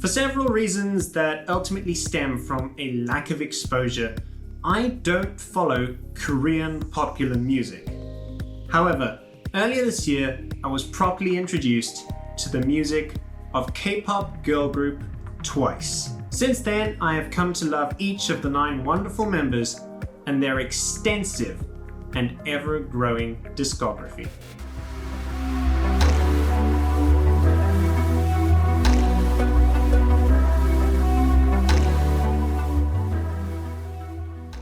For several reasons that ultimately stem from a lack of exposure, I don't follow Korean popular music. However, earlier this year, I was properly introduced to the music of K-pop girl group Twice. Since then, I have come to love each of the 9 wonderful members and their extensive and ever-growing discography.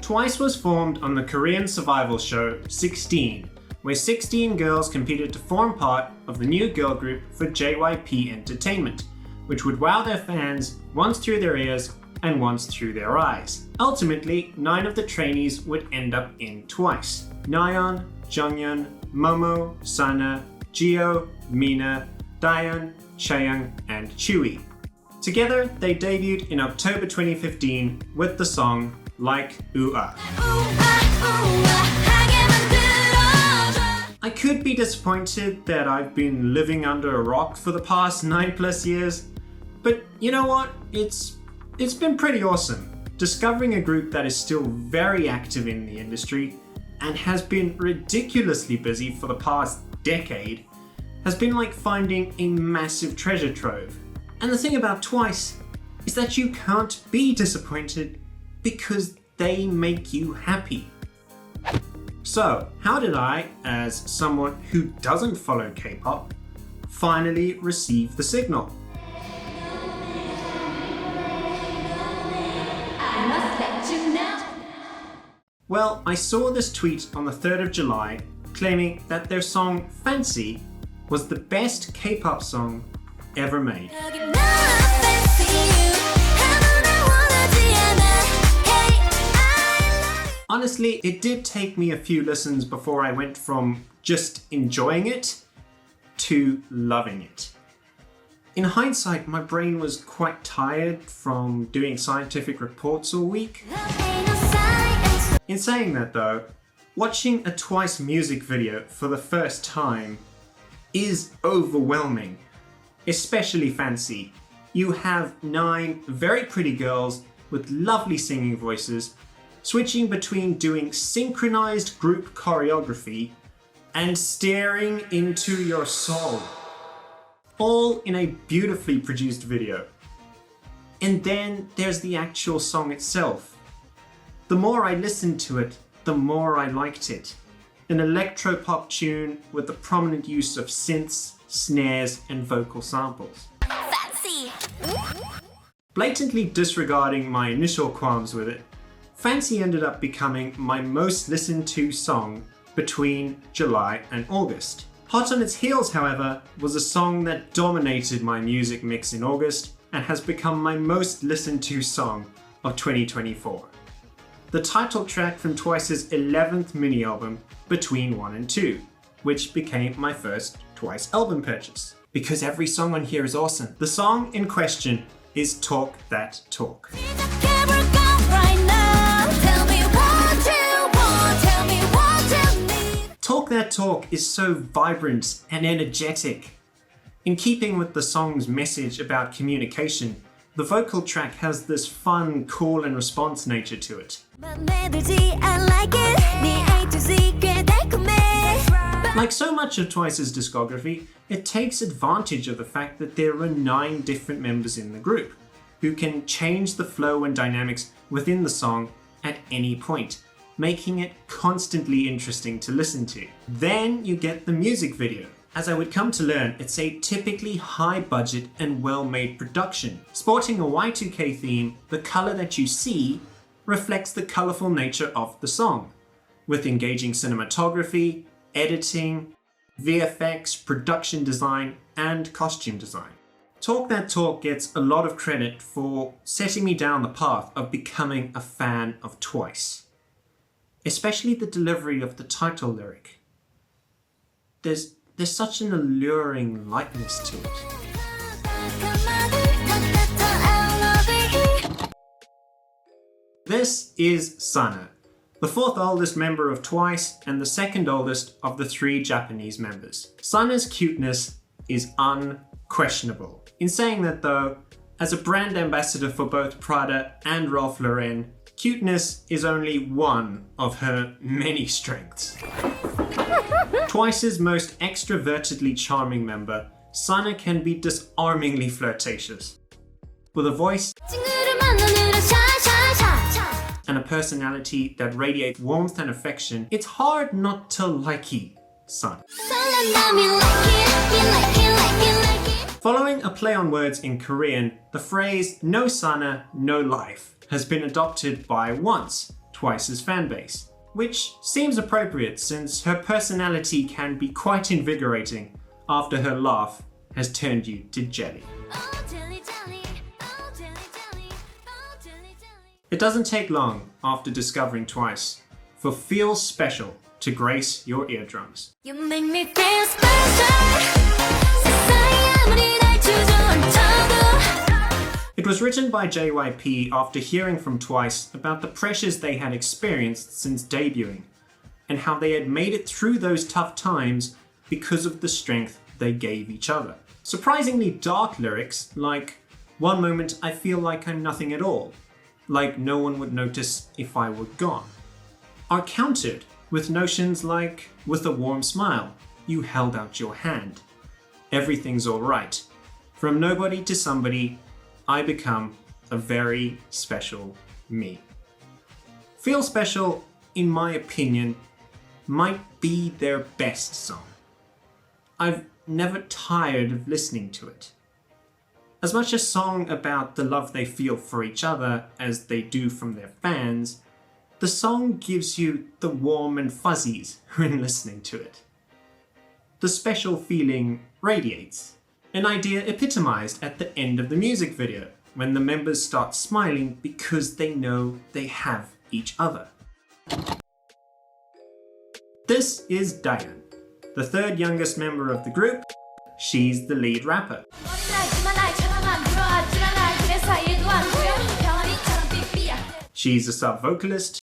Twice was formed on the Korean survival show 16, where 16 girls competed to form part of the new girl group for JYP Entertainment, which would wow their fans once through their ears and once through their eyes. Ultimately, 9 of the trainees would end up in Twice: Nayeon, Jeongyeon, Momo, Sana, Jihyo, Mina, Dahyun, Chaeyoung, and Tzuyu. Together, they debuted in October 2015 with the song Like Ooh-Ah. I could be disappointed that I've been living under a rock for the past 9+ years, but you know what? It's been pretty awesome. Discovering a group that is still very active in the industry and has been ridiculously busy for the past decade has been like finding a massive treasure trove. And the thing about Twice is that you can't be disappointed because they make you happy. So, how did I, as someone who doesn't follow K-pop, finally receive the signal? I must let you know. Well, I saw this tweet on the 3rd of July claiming that their song Fancy was the best K-pop song ever made. Honestly, it did take me a few listens before I went from just enjoying it to loving it. In hindsight, my brain was quite tired from doing scientific reports all week. In saying that though, watching a Twice music video for the first time is overwhelming, especially Fancy. You have 9 very pretty girls with lovely singing voices, switching between doing synchronized group choreography and staring into your soul, all in a beautifully produced video. And then there's the actual song itself. The more I listened to it, the more I liked it. An electro-pop tune with the prominent use of synths, snares, and vocal samples. Fancy. Blatantly disregarding my initial qualms with it, Fancy ended up becoming my most listened to song between July and August. Hot on its heels, however, was a song that dominated my music mix in August and has become my most listened to song of 2024. The title track from Twice's 11th mini-album, Between 1 and 2, which became my first Twice album purchase. Because every song on here is awesome. The song in question is Talk That Talk. Talk That Talk is so vibrant and energetic. In keeping with the song's message about communication, the vocal track has this fun call and response nature to it. Like so much of Twice's discography, it takes advantage of the fact that there are 9 different members in the group, who can change the flow and dynamics within the song at any point, making it constantly interesting to listen to. Then you get the music video. As I would come to learn, it's a typically high budget and well-made production. Sporting a Y2K theme, the color that you see reflects the colorful nature of the song, with engaging cinematography, editing, VFX, production design, and costume design. Talk That Talk gets a lot of credit for setting me down the path of becoming a fan of Twice, especially the delivery of the title lyric. There's such an alluring lightness to it. This is Sana, the 4th oldest member of Twice and the 2nd oldest of the 3 Japanese members. Sana's cuteness is unquestionable. In saying that though, As a brand ambassador for both Prada and Ralph Lauren, cuteness is only one of her many strengths. Twice's most extrovertedly charming member, Sana can be disarmingly flirtatious. With a voice and a personality that radiates warmth and affection, it's hard not to likey Sana. Following a play on words in Korean, the phrase "no Sana, no life" has been adopted by Twice's fanbase, which seems appropriate since her personality can be quite invigorating after her laugh has turned you to jelly. It doesn't take long after discovering Twice for Feel Special to grace your eardrums. You make me feel special. It was written by JYP after hearing from Twice about the pressures they had experienced since debuting, and how they had made it through those tough times because of the strength they gave each other. Surprisingly dark lyrics like, "One moment I feel like I'm nothing at all, like no one would notice if I were gone," are countered with notions like, "With a warm smile, you held out your hand. Everything's alright. From nobody to somebody, I become a very special me." Feel Special, in my opinion, might be their best song. I've never tired of listening to it. As much a song about the love they feel for each other as they do from their fans, the song gives you the warm and fuzzies when listening to it. The special feeling radiates, an idea epitomized at the end of the music video, when the members start smiling because they know they have each other. This is Dahyun, the third youngest member of the group. She's the lead rapper. She's a sub-vocalist,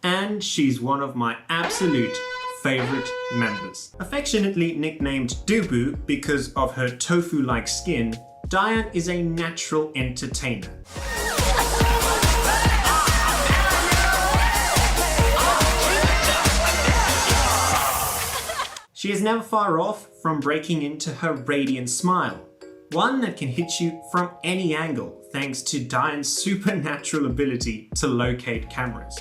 and she's one of my absolute favorite members. Affectionately nicknamed Dubu because of her tofu-like skin, Dahyun is a natural entertainer. She is never far off from breaking into her radiant smile, one that can hit you from any angle thanks to Dahyun's supernatural ability to locate cameras.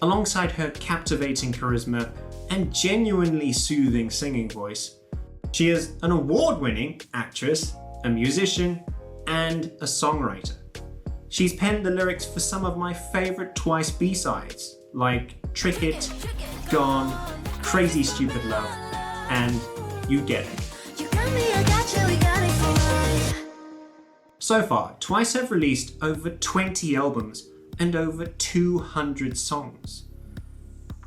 Alongside her captivating charisma and genuinely soothing singing voice, she is an award-winning actress, a musician, and a songwriter. She's penned the lyrics for some of my favorite Twice B-sides, like Trick It, Gone, Crazy Stupid Love, and You Get It. So far, Twice have released over 20 albums and over 200 songs.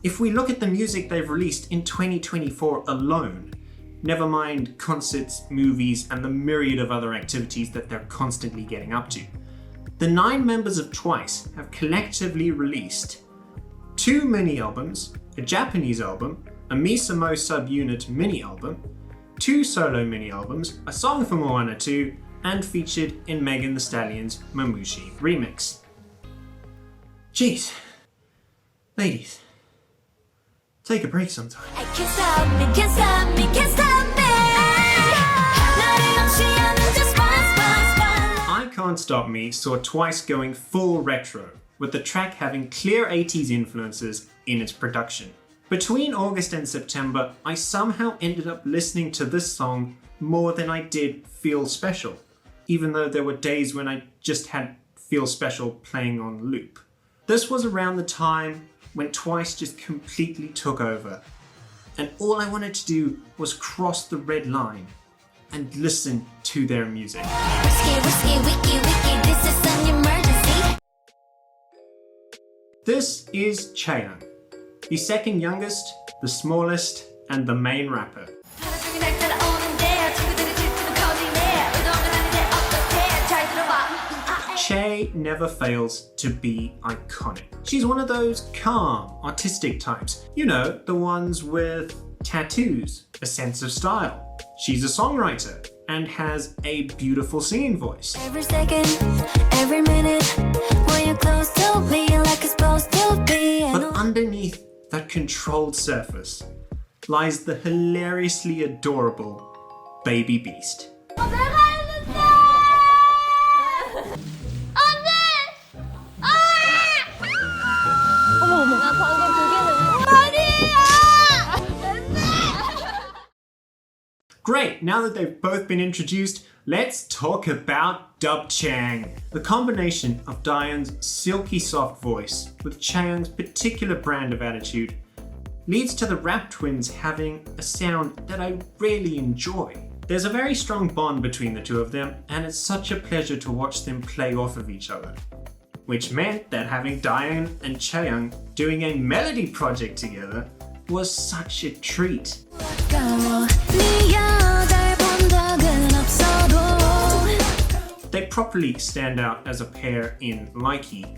If we look at the music they've released in 2024 alone, never mind concerts, movies, and the myriad of other activities that they're constantly getting up to, the 9 members of Twice have collectively released 2 mini-albums, a Japanese album, a Misamo subunit mini-album, 2 solo mini-albums, a song for Moana 2, and featured in Megan Thee Stallion's Mamushi remix. Jeez, ladies, take a break sometime. I Can't Stop Me saw Twice going full retro, with the track having clear 80s influences in its production. Between August and September, I somehow ended up listening to this song more than I did Feel Special, even though there were days when I just had Feel Special playing on loop. This was around the time when Twice just completely took over, and all I wanted to do was cross the red line and listen to their music. This is Chaeyoung, the second youngest, the smallest, and the main rapper. Chae never fails to be iconic. She's one of those calm, artistic types. You know, the ones with tattoos, a sense of style. She's a songwriter and has a beautiful singing voice. Every second, every minute, when you're close to me like it's supposed to be. But underneath that controlled surface lies the hilariously adorable baby beast. Great, now that they've both been introduced, let's talk about DubChaeng. The combination of Dahyun's silky soft voice with Chaeyoung's particular brand of attitude leads to the rap twins having a sound that I really enjoy. There's a very strong bond between the two of them, and it's such a pleasure to watch them play off of each other. Which meant that having Dahyun and Chaeyoung doing a melody project together was such a treat. They properly stand out as a pair in Likey.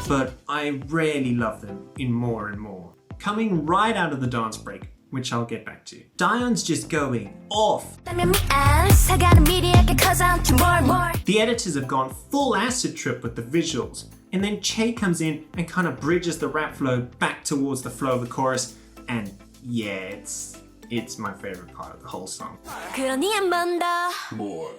But I really love them in More and More. Coming right out of the dance break, which I'll get back to. Dahyun's just going off. The editors have gone full acid trip with the visuals, and then Che comes in and kind of bridges the rap flow back towards the flow of the chorus, and yeah, it's my favorite part of the whole song. More.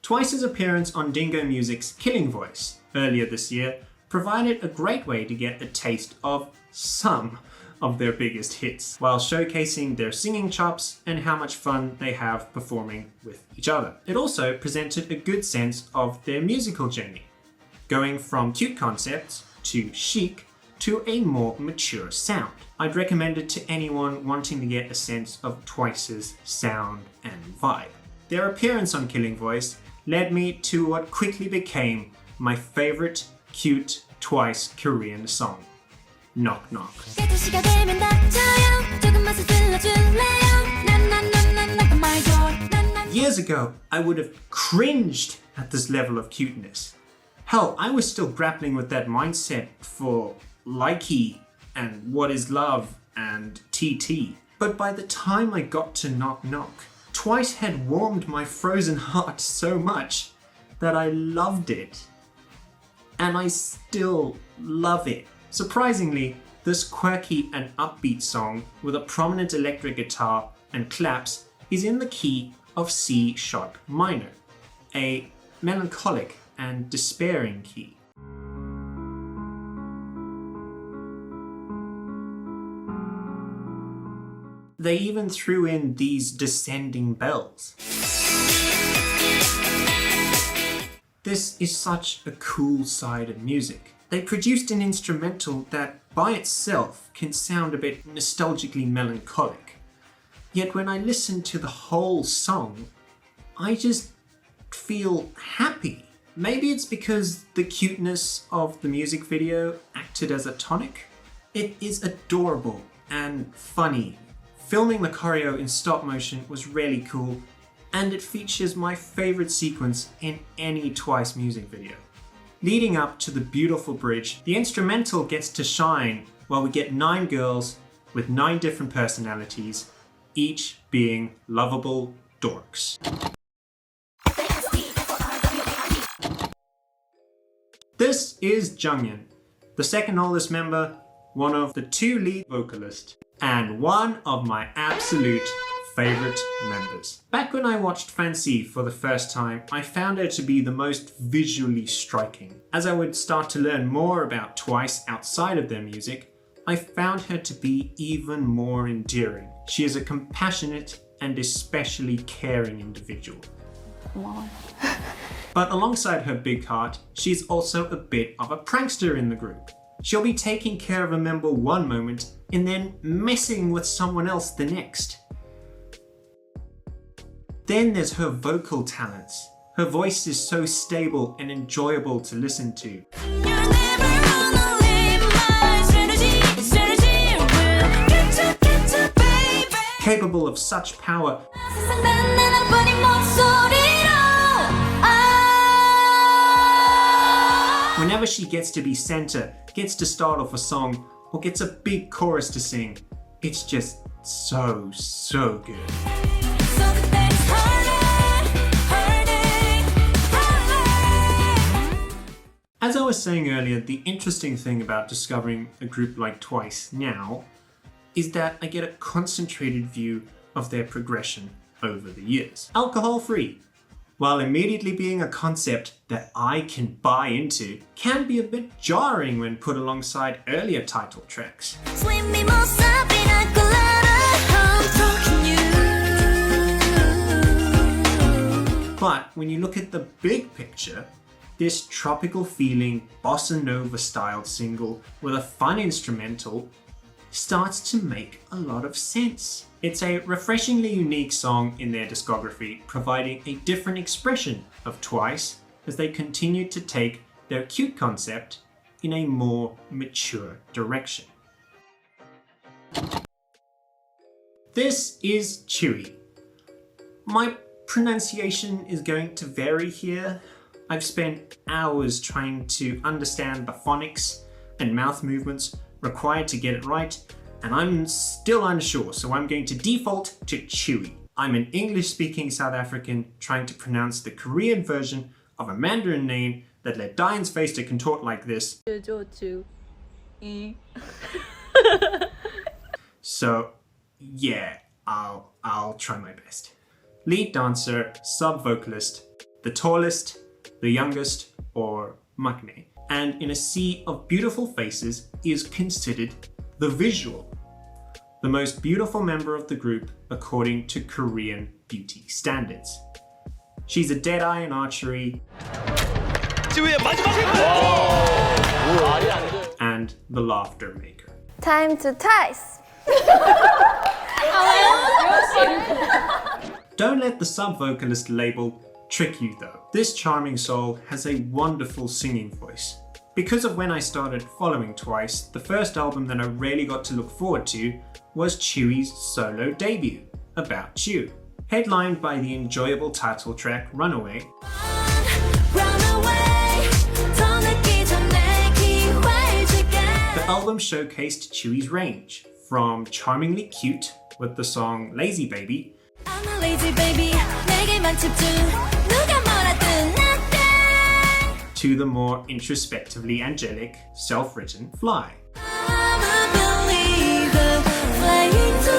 Twice's appearance on Dingo Music's Killing Voice earlier this year provided a great way to get a taste of some of their biggest hits, while showcasing their singing chops and how much fun they have performing with each other. It also presented a good sense of their musical journey, going from cute concepts to chic to a more mature sound. I'd recommend it to anyone wanting to get a sense of Twice's sound and vibe. Their appearance on Killing Voice led me to what quickly became my favorite cute Twice Korean song, Knock Knock. Years ago, I would have cringed at this level of cuteness. Hell, I was still grappling with that mindset for Likey and What Is Love and TT. But by the time I got to Knock Knock, Twice had warmed my frozen heart so much that I loved it. And I still love it. Surprisingly, this quirky and upbeat song with a prominent electric guitar and claps is in the key of C sharp minor, a melancholic and despairing key. They even threw in these descending bells. This is such a cool side of music. They produced an instrumental that by itself can sound a bit nostalgically melancholic. Yet when I listen to the whole song, I just feel happy. Maybe it's because the cuteness of the music video acted as a tonic. It is adorable and funny. Filming the choreo in stop motion was really cool, and it features my favorite sequence in any Twice music video. Leading up to the beautiful bridge, the instrumental gets to shine while we get 9 girls with 9 different personalities, each being lovable dorks. This is Jeongyeon, the second oldest member, one of the 2 lead vocalists, and one of my absolute favorite members. Back when I watched Fancy for the first time, I found her to be the most visually striking. As I would start to learn more about Twice outside of their music, I found her to be even more endearing. She is a compassionate and especially caring individual. Wow. But alongside her big heart, she's also a bit of a prankster in the group. She'll be taking care of a member one moment and then messing with someone else the next. Then there's her vocal talents. Her voice is so stable and enjoyable to listen to. Capable of such power. When Whenever she gets to be center, gets to start off a song, or gets a big chorus to sing, it's just so good. As I was saying earlier, the interesting thing about discovering a group like Twice now is that I get a concentrated view of their progression over the years. Alcohol-free, while immediately being a concept that I can buy into, can be a bit jarring when put alongside earlier title tracks. But when you look at the big picture, this tropical feeling, bossa nova styled single with a fun instrumental starts to make a lot of sense. It's a refreshingly unique song in their discography, providing a different expression of Twice as they continue to take their cute concept in a more mature direction. This is Tzuyu. My pronunciation is going to vary here. I've spent hours trying to understand the phonics and mouth movements required to get it right, and I'm still unsure, so I'm going to default to Tzuyu. I'm an English-speaking South African trying to pronounce the Korean version of a Mandarin name that led Dahyun's face to contort like this. So yeah, I'll try my best. Lead dancer, sub-vocalist, the tallest, the youngest, or maknae, and in a sea of beautiful faces is considered the visual, the most beautiful member of the group according to Korean beauty standards. She's a deadeye in archery and the laughter maker. Time to Twice! Don't let the sub-vocalist label trick you though. This charming soul has a wonderful singing voice. Because of when I started following Twice, the first album that I really got to look forward to was Tzu유's solo debut, About You, headlined by the enjoyable title track Runaway. The album showcased Tzu유's range, from charmingly cute with the song Lazy Baby, I'm a lazy baby. to the more introspectively angelic, self-written Fly. I'm a believer, flying to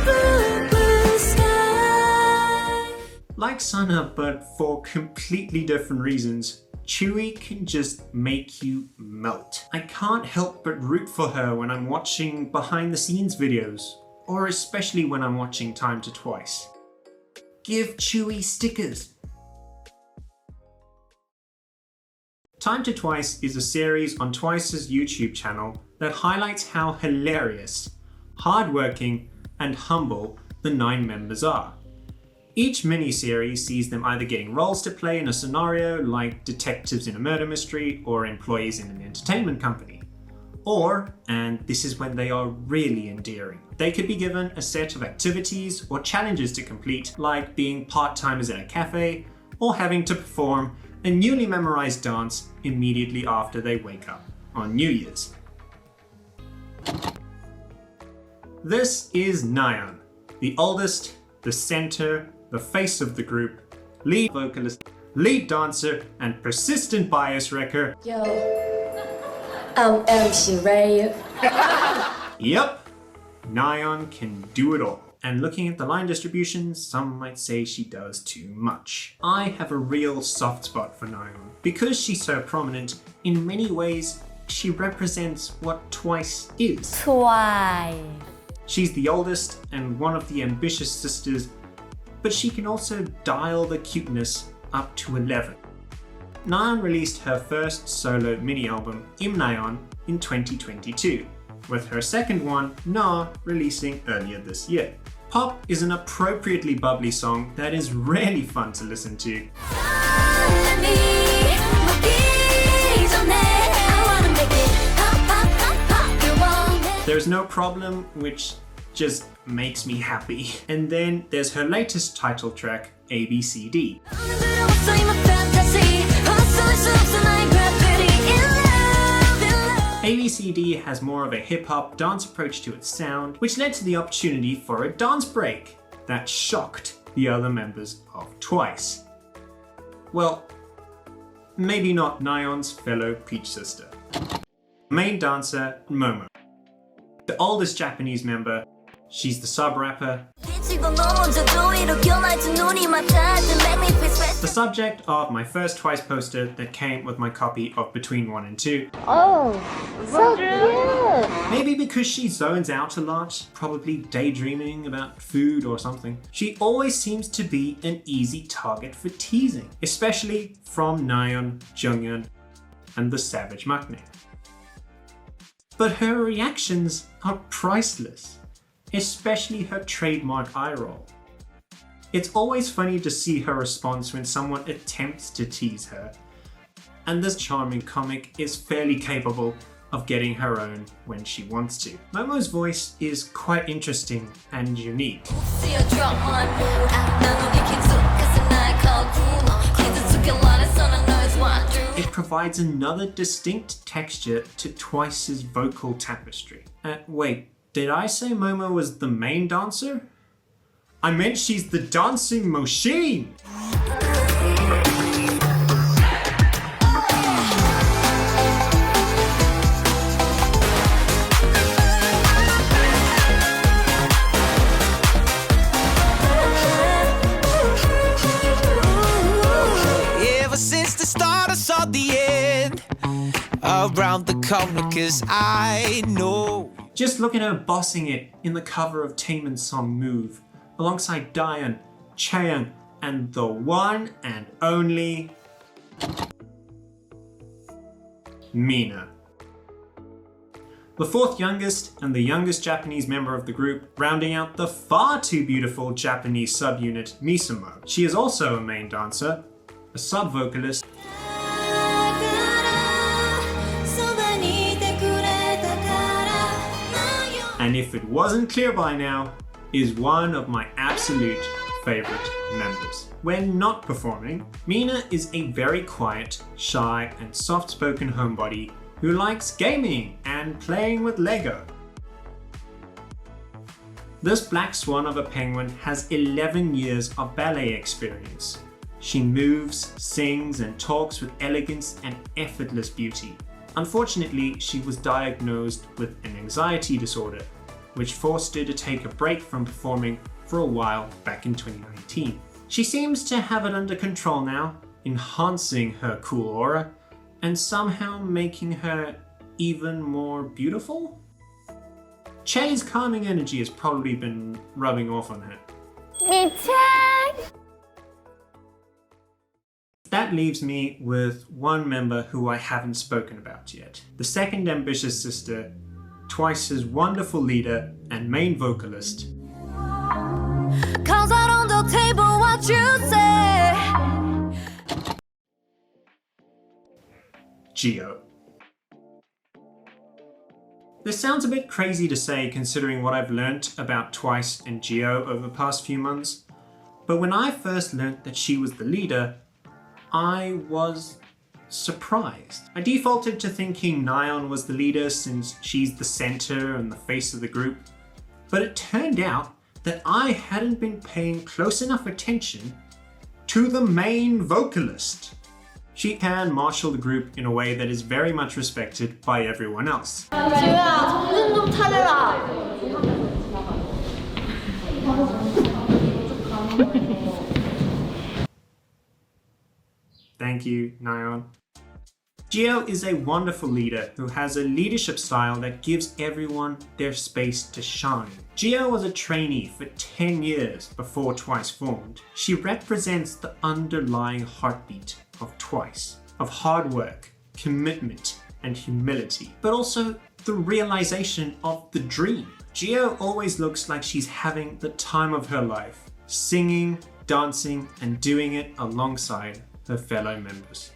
the blue sky. Like Sana, but for completely different reasons, Tzuyu can just make you melt. I can't help but root for her when I'm watching behind the scenes videos, or especially when I'm watching Time to Twice. Give Tzuyu stickers. Time to Twice is a series on Twice's YouTube channel that highlights how hilarious, hardworking, and humble the 9 members are. Each mini-series sees them either getting roles to play in a scenario like detectives in a murder mystery or employees in an entertainment company. Or, and this is when they are really endearing, they could be given a set of activities or challenges to complete, like being part-timers in a cafe or having to perform a newly memorized dance immediately after they wake up on New Year's. This is Nayeon, the oldest, the center, the face of the group, lead vocalist, lead dancer, and persistent bias wrecker. Yo, I'm MC Ray. Yep, Nayeon can do it all. And looking at the line distribution, some might say she does too much. I have a real soft spot for Nayeon. Because she's so prominent, in many ways, she represents what Twice is. Twice. She's the oldest and one of the ambitious sisters, but she can also dial the cuteness up to 11. Nayeon released her first solo mini-album, Im Nayeon, in 2022, with her second one, Na, releasing earlier this year. Pop is an appropriately bubbly song that is really fun to listen to. There's No Problem, which just makes me happy. And then there's her latest title track, ABCD. ABCD has more of a hip-hop dance approach to its sound, which led to the opportunity for a dance break that shocked the other members of Twice. Well, maybe not Nayeon's fellow Peach sister. Main dancer, Momo. The oldest Japanese member, she's the sub-rapper, the subject of my first Twice poster that came with my copy of Between 1 and 2. Oh, so cute. Maybe because she zones out a lot, probably daydreaming about food or something. She always seems to be an easy target for teasing, especially from Nayeon, Jeongyeon, and the savage maknae. But her reactions are priceless, especially her trademark eye roll. It's always funny to see her response when someone attempts to tease her, and this charming comic is fairly capable of getting her own when she wants to. Momo's voice is quite interesting and unique. It provides another distinct texture to Twice's vocal tapestry. Wait, did I say Momo was the main dancer? I meant she's the dancing machine! Ever since the start I saw the end around the corner, 'cause I know. Just look at her bossing it in the cover of Taemin's song Move, alongside Dahyun, Chaeyoung, and the one and only Mina. The fourth youngest and the youngest Japanese member of the group, rounding out the far too beautiful Japanese subunit Misamo. She is also a main dancer, a sub-vocalist, and if it wasn't clear by now, is one of my absolute favorite members. When not performing, Mina is a very quiet, shy, and soft-spoken homebody who likes gaming and playing with Lego. This black swan of a penguin has 11 years of ballet experience. She moves, sings, and talks with elegance and effortless beauty. Unfortunately, she was diagnosed with an anxiety disorder, which forced her to take a break from performing for a while back in 2019. She seems to have it under control now, enhancing her cool aura and somehow making her even more beautiful? Che's calming energy has probably been rubbing off on her. 미책. That leaves me with one member who I haven't spoken about yet. The second ambitious sister, Twice's wonderful leader and main vocalist, Cause out on the table what you say. Jihyo. This sounds a bit crazy to say considering what I've learnt about Twice and Jihyo over the past few months, but when I first learnt that she was the leader, I was surprised. I defaulted to thinking Nayeon was the leader since she's the center and the face of the group, but it turned out that I hadn't been paying close enough attention to the main vocalist. She can marshal the group in a way that is very much respected by everyone else. 지우야, 정신 좀 차려라. Thank you, Nayeon. Jihyo is a wonderful leader who has a leadership style that gives everyone their space to shine. Jihyo was a trainee for 10 years before Twice formed. She represents the underlying heartbeat of Twice, of hard work, commitment, and humility, but also the realization of the dream. Jihyo always looks like she's having the time of her life, singing, dancing, and doing it alongside her fellow members.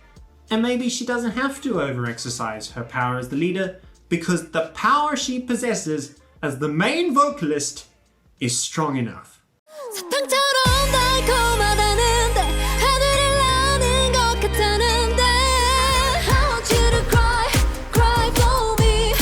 And maybe she doesn't have to over-exercise her power as the leader because the power she possesses as the main vocalist is strong enough. 사탕처럼 달콤하다는데 하늘을 나는 것 같다는데 I want you to cry, cry for me.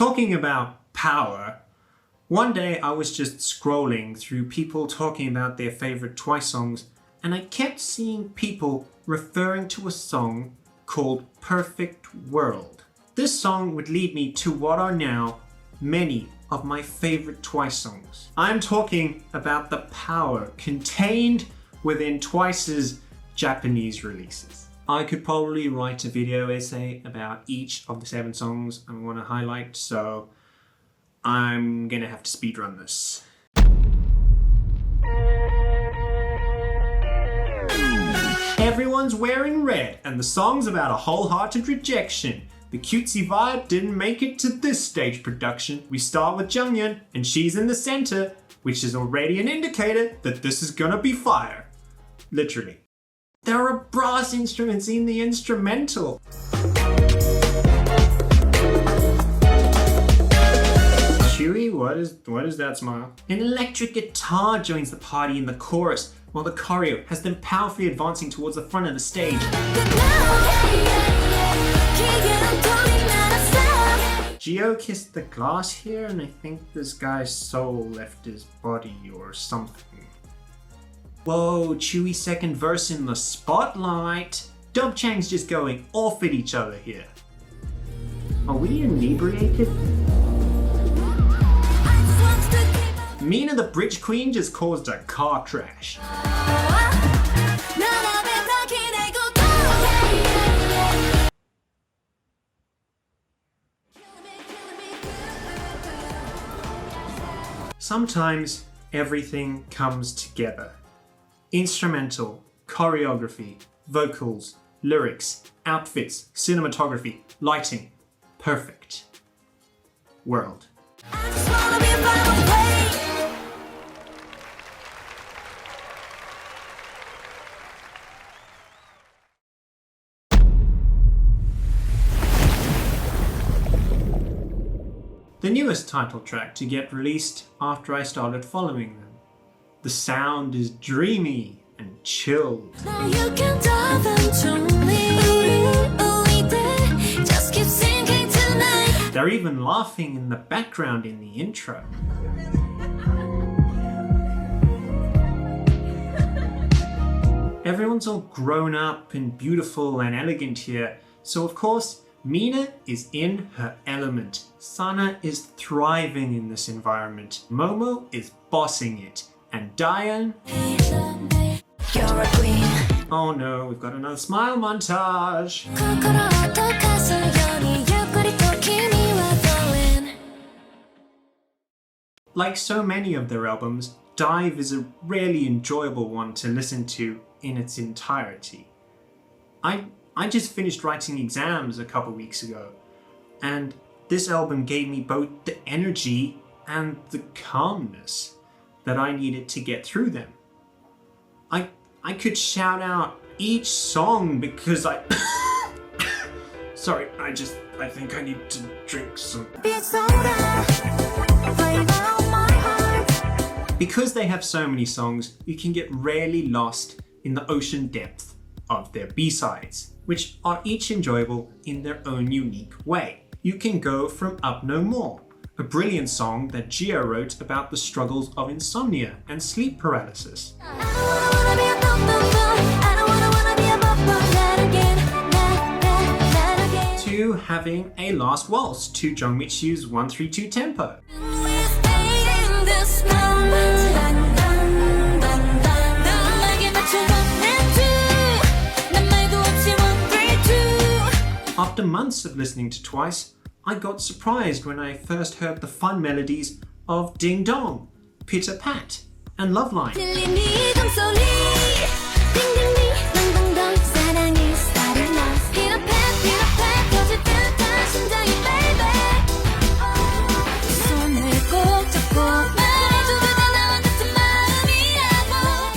Talking about power, one day I was just scrolling through people talking about their favorite Twice songs, and I kept seeing people referring to a song called Perfect World. This song would lead me to what are now many of my favorite Twice songs. I'm talking about the power contained within Twice's Japanese releases. I could probably write a video essay about each of the 7 songs I want to highlight, so I'm gonna have to speedrun this. Everyone's wearing red, and the song's about a wholehearted rejection. The cutesy vibe didn't make it to this stage production. We start with Jeongyeon, and she's in the center, which is already an indicator that this is gonna be fire. Literally. There are brass instruments in the instrumental. Chewy, what is that smile? An electric guitar joins the party in the chorus, while the choreo has them powerfully advancing towards the front of the stage. Jihyo kissed the glass here, and I think this guy's soul left his body or something. Whoa, Chewy's second verse in the spotlight. DubChaeng's just going off at each other here. Are we inebriated? Mina the Bridge Queen just caused a car crash. Sometimes everything comes together. Instrumental, choreography, vocals, lyrics, outfits, cinematography, lighting. Perfect. World. The newest title track to get released after I started following them. The sound is dreamy and chilled. They're even laughing in the background in the intro. Everyone's all grown up and beautiful and elegant here, so of course Mina is in her element. Sana is thriving in this environment. Momo is bossing it. And Dahyun... You're a queen. Oh no, we've got another smile montage. Like so many of their albums, Dive is a really enjoyable one to listen to in its entirety. I just finished writing exams a couple weeks ago, and this album gave me both the energy and the calmness that I needed to get through them. I could shout out each song because I... Sorry, I think I need to drink some... Because they have so many songs, you can get really lost in the ocean depth of their B-sides, which are each enjoyable in their own unique way. You can go from Up No More, a brilliant song that Jihyo wrote about the struggles of insomnia and sleep paralysis, to having a last waltz to Jongmichu's 132 tempo. After months of listening to Twice, I got surprised when I first heard the fun melodies of Ding Dong, Pitter Pat, and Love Line.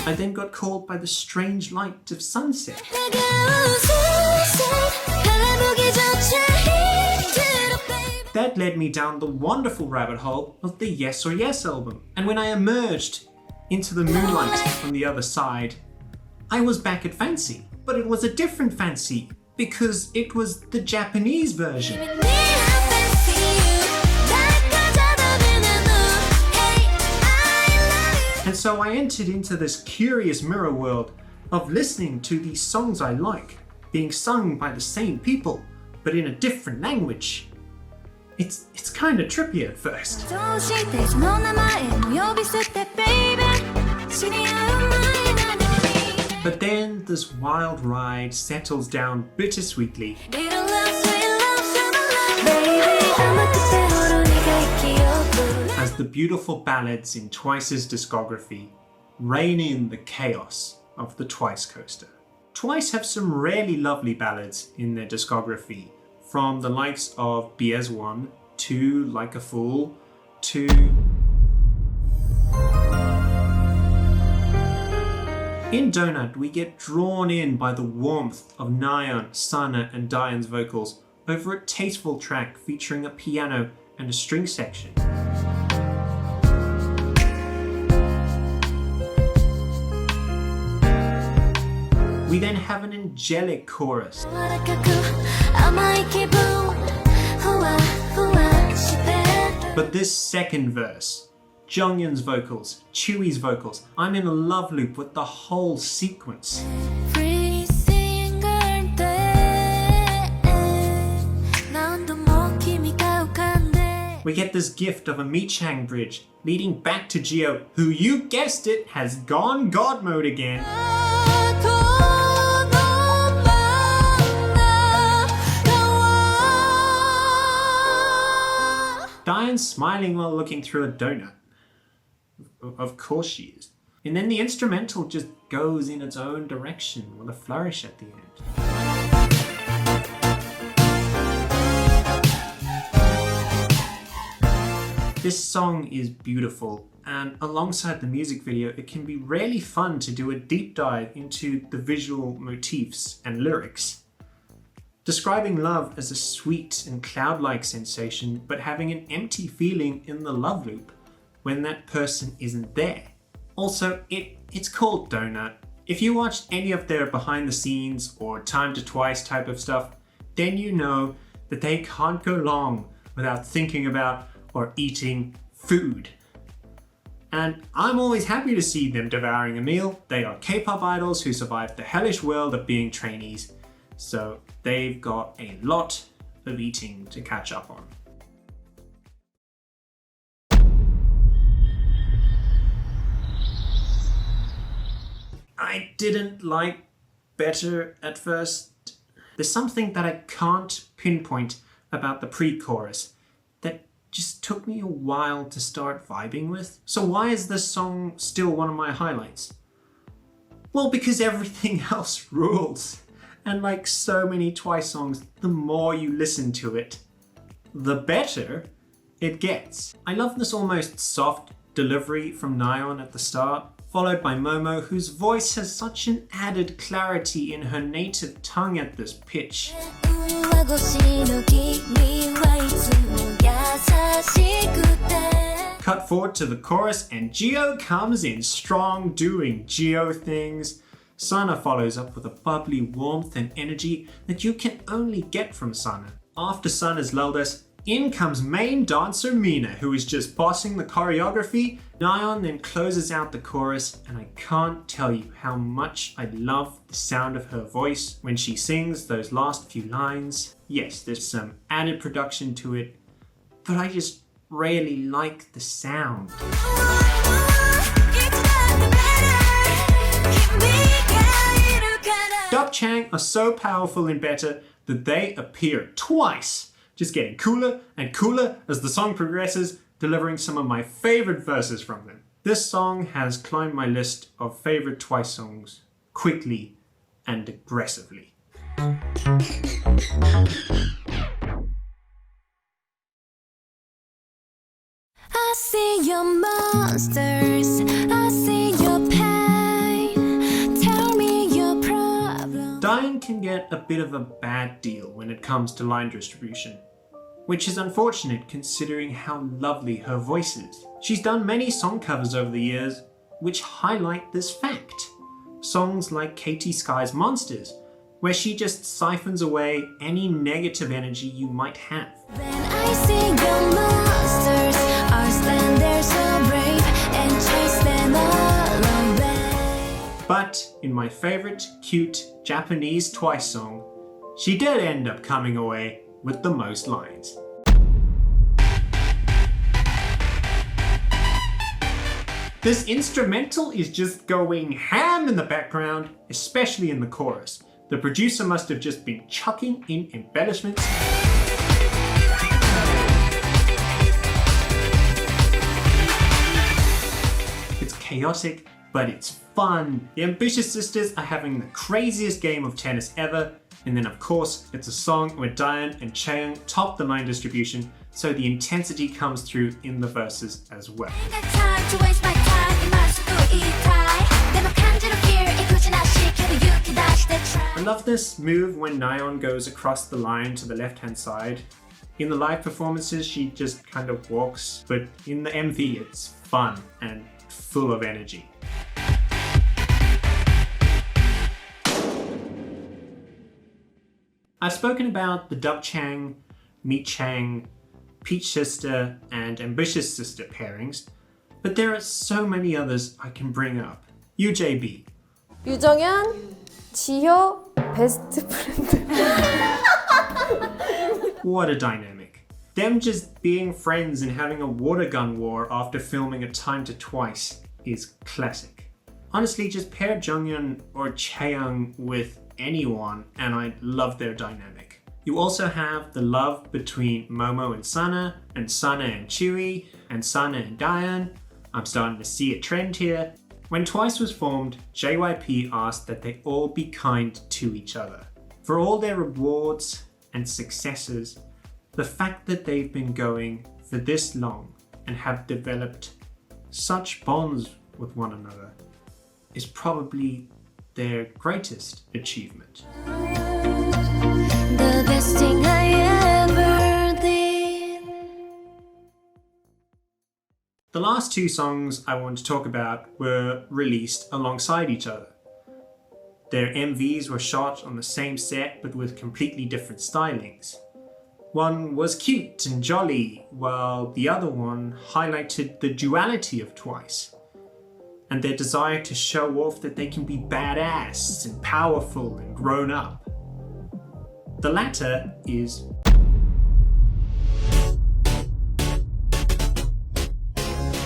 I then got caught by the strange light of sunset. That led me down the wonderful rabbit hole of the Yes or Yes album. And when I emerged into the moonlight on the other side, I was back at Fancy. But it was a different Fancy because it was the Japanese version. And so I entered into this curious mirror world of listening to these songs I like being sung by the same people, but in a different language. It's kind of trippy at first. But then this wild ride settles down bittersweetly as the beautiful ballads in Twice's discography rein in the chaos of the Twice coaster. Twice have some really lovely ballads in their discography, from the likes of BS1 to Like a Fool to in Doughnut, we get drawn in by the warmth of Nayeon, Sana and Dahyun's vocals over a tasteful track featuring a piano and a string section. We then have an angelic chorus. But this second verse, Jeongyeon's vocals, Tzu유's vocals, I'm in a love loop with the whole sequence. We get this gift of a DubChaeng bridge leading back to Jihyo, who, you guessed it, has gone God mode again. Dahyun's smiling while looking through a donut. Of course she is. And then the instrumental just goes in its own direction with a flourish at the end. This song is beautiful, and alongside the music video, it can be really fun to do a deep dive into the visual motifs and lyrics. Describing love as a sweet and cloud-like sensation, but having an empty feeling in the love loop when that person isn't there. Also, it's called Doughnut. If you watched any of their behind the scenes or Time to Twice type of stuff, then you know that they can't go long without thinking about or eating food. And I'm always happy to see them devouring a meal. They are K-pop idols who survived the hellish world of being trainees, so they've got a lot of eating to catch up on. I didn't like Better at first. There's something that I can't pinpoint about the pre-chorus that just took me a while to start vibing with. So why is this song still one of my highlights? Well, because everything else rules. And like so many Twice songs, the more you listen to it, the better it gets. I love this almost soft delivery from Nayeon at the start, followed by Momo, whose voice has such an added clarity in her native tongue at this pitch. Cut forward to the chorus and Jihyo comes in strong, doing Jihyo things. Sana follows up with a bubbly warmth and energy that you can only get from Sana. After Sana's lulled us, in comes main dancer Mina, who is just bossing the choreography. Nayeon then closes out the chorus, and I can't tell you how much I love the sound of her voice when she sings those last few lines. Yes, there's some added production to it, but I just really like the sound. DubChaeng are so powerful in Better that they appear twice, just getting cooler and cooler as the song progresses, delivering some of my favorite verses from them. This song has climbed my list of favorite Twice songs quickly and aggressively. I see your monsters, I see your pain. Tell me your problem. Dahyun can get a bit of a bad deal when it comes to line distribution, which is unfortunate considering how lovely her voice is. She's done many song covers over the years which highlight this fact. Songs like Katy Sky's Monsters, where she just siphons away any negative energy you might have. When I see your monsters, I stand there so brave and chase them all. But in my favorite cute Japanese Twice song, she did end up coming away with the most lines. This instrumental is just going ham in the background, especially in the chorus. The producer must have just been chucking in embellishments. It's chaotic, but it's fun. The Ambitious Sisters are having the craziest game of tennis ever. And then of course, it's a song where Dahyun and Chaeyoung top the line distribution, so the intensity comes through in the verses as well. I love this move when Nayeon goes across the line to the left-hand side. In the live performances, she just kind of walks, but in the MV, it's fun and full of energy. I've spoken about the DubChaeng, Chaeyoung, Peach Sister, and Ambitious Sister pairings, but there are so many others I can bring up. UJB. 유정현, 지효, 베스트 프렌드. What a dynamic. Them just being friends and having a water gun war after filming A Time to Twice is classic. Honestly, just pair Jeongyeon or Chaeyoung with anyone and I love their dynamic. You also have the love between Momo and Sana and Tzuyu, and Sana and Dahyun. I'm starting to see a trend here. When Twice was formed, JYP asked that they all be kind to each other. For all their rewards and successes, the fact that they've been going for this long and have developed such bonds with one another is probably their greatest achievement. The best thing I ever did. The last two songs I want to talk about were released alongside each other. Their MVs were shot on the same set but with completely different stylings. One was cute and jolly, while the other one highlighted the duality of Twice and their desire to show off that they can be badass and powerful and grown up. The latter is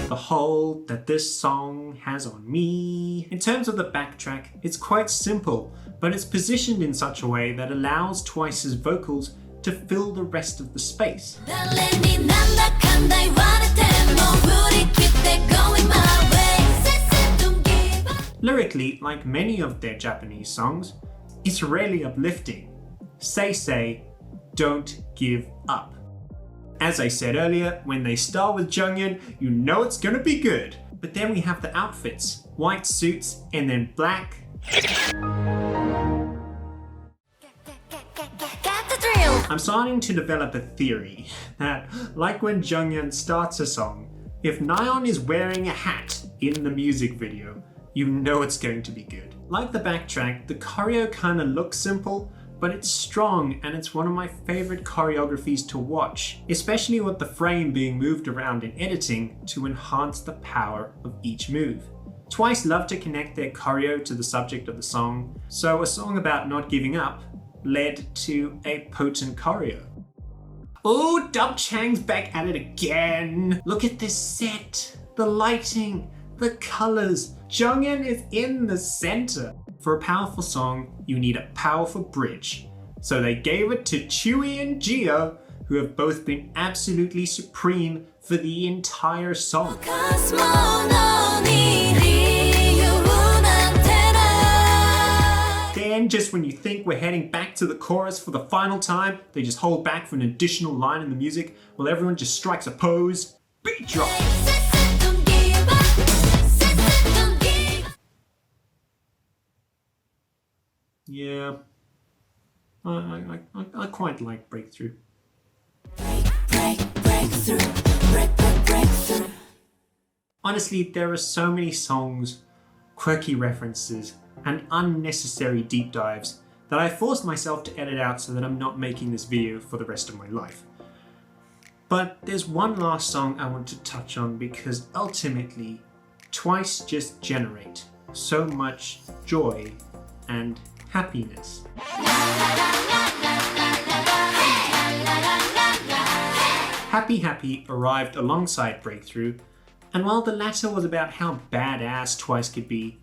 the hold that this song has on me. In terms of the backtrack, it's quite simple, but it's positioned in such a way that allows Twice's vocals to fill the rest of the space. Lyrically, like many of their Japanese songs, it's really uplifting. Say, don't give up. As I said earlier, when they start with Jeongyeon, you know it's gonna be good. But then we have the outfits, white suits and then black. I'm starting to develop a theory that, like when Jeongyeon starts a song, if Nayeon is wearing a hat in the music video, you know it's going to be good. Like the backtrack, the choreo kinda looks simple, but it's strong and it's one of my favorite choreographies to watch, especially with the frame being moved around in editing to enhance the power of each move. Twice love to connect their choreo to the subject of the song, so a song about not giving up led to a potent choreo. Oh, DubChaeng's back at it again! Look at this set, the lighting, the colors. Jeongyeon is in the center. For a powerful song, you need a powerful bridge. So they gave it to Tzuyu and Jihyo, who have both been absolutely supreme for the entire song. Then, just when you think we're heading back to the chorus for the final time, they just hold back for an additional line in the music while everyone just strikes a pose. Beat drop! Yeah, I quite like Breakthrough. Breakthrough. Honestly, there are so many songs, quirky references, and unnecessary deep dives that I forced myself to edit out so that I'm not making this video for the rest of my life. But there's one last song I want to touch on because ultimately, Twice just generate so much joy and happiness. Happy Happy arrived alongside Breakthrough, and while the latter was about how badass Twice could be,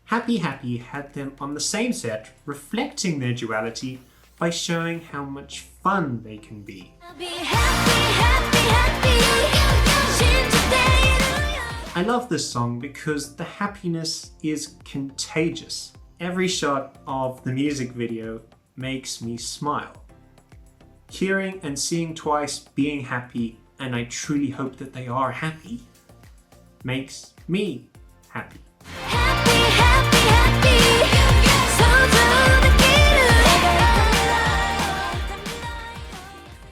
Happy Happy had them on the same set, reflecting their duality by showing how much fun they can be. I love this song because the happiness is contagious. Every shot of the music video makes me smile. Hearing and seeing Twice being happy, and I truly hope that they are happy, makes me happy.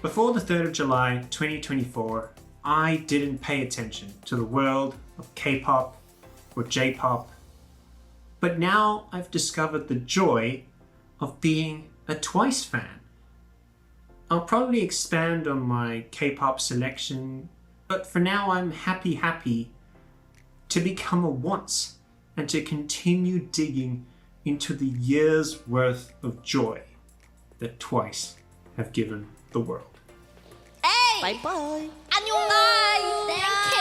Before the 3rd of July 2024, I didn't pay attention to the world of K-pop or J-pop, but now I've discovered the joy of being a Twice fan. I'll probably expand on my K-pop selection, but for now I'm happy to become a once and to continue digging into the year's worth of joy that Twice have given the world. Bye bye. 안녕. Thank you.